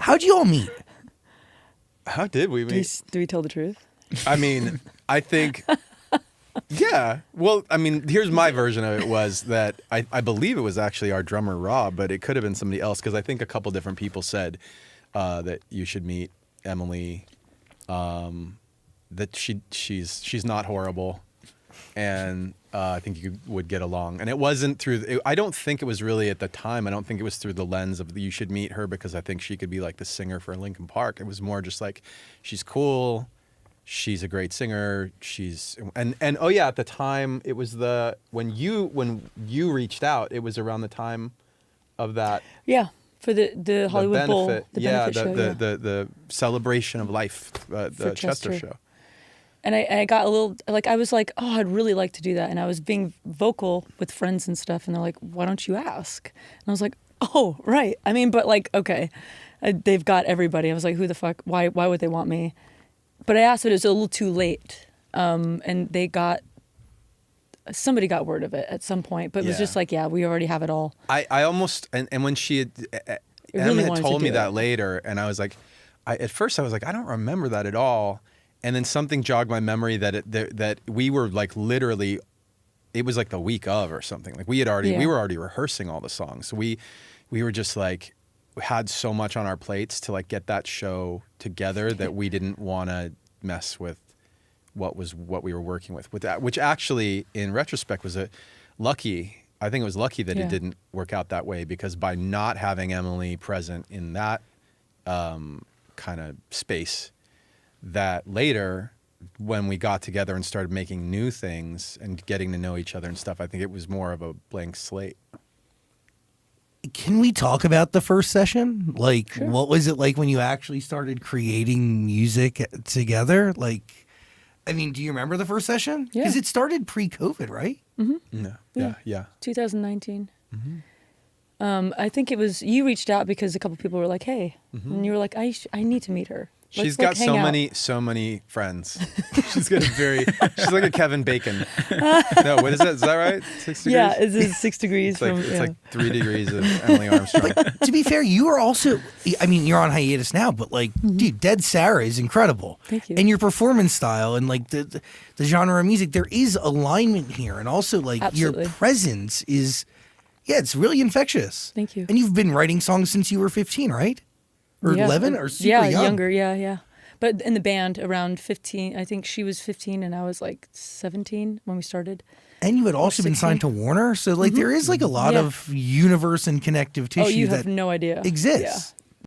How'd you all meet? How did we meet? Do we tell the truth? I mean, I think, yeah. Well, I mean, here's my version of it was that I believe it was actually our drummer, Rob, but it could have been somebody else because I think a couple different people said that you should meet Emily, that she's not horrible, and I think you would get along. And it wasn't through, I don't think it was really at the time, I don't think it was through the lens of you should meet her because I think she could be like the singer for Linkin Park. It was more just like, she's cool. She's a great singer. And oh yeah, at the time it was when you reached out, it was around the time of that. Yeah, for the Hollywood Bowl, the benefit show, the celebration of life, the Chester show. And I got a little, like, I was like, oh, I'd really like to do that. And I was being vocal with friends and stuff. And they're like, why don't you ask? And I was like, oh, right. I mean, but like, okay, they've got everybody. I was like, who the fuck? Why would they want me? But I asked, but it was a little too late. And somebody got word of it at some point. But it was just like, yeah, we already have it all. I almost, and when she had, Emma had told me that later. And I was like, at first I was like, I don't remember that at all. And then something jogged my memory that we were like literally, it was like the week of or something. Like we were already rehearsing all the songs. So we were just like, we had so much on our plates to like get that show together that we didn't want to mess with what we were working with that, which actually in retrospect was lucky. I think it was lucky that it didn't work out that way because by not having Emily present in that kind of space, that later when we got together and started making new things and getting to know each other and stuff, I think it was more of a blank slate. Can we talk about the first session? Like, sure. What was it like when you actually started creating music together? Like, I mean, do you remember the first session? Yeah. Because it started pre-COVID, right? Mm-hmm. No. Yeah. 2019. Mm-hmm. I think it was, you reached out because a couple people were like, hey, and you were like, I need to meet her. She's got so many friends. She's like a Kevin Bacon. No, what is that? Is that right? 6 degrees? Yeah, it's 6 degrees. It's like 3 degrees of Emily Armstrong. But to be fair, you are also, I mean, you're on hiatus now, but like, dude, Dead Sarah is incredible. Thank you. And your performance style and like the genre of music, there is alignment here. And also like Absolutely. Your presence is, it's really infectious. Thank you. And you've been writing songs since you were 15, right? Or 11 or super young? Younger, yeah. But in the band around 15, I think she was 15 and I was like 17 when we started. And you had also been signed to Warner, so like there is like a lot of universe and connective tissue you have no idea. exists. Yeah.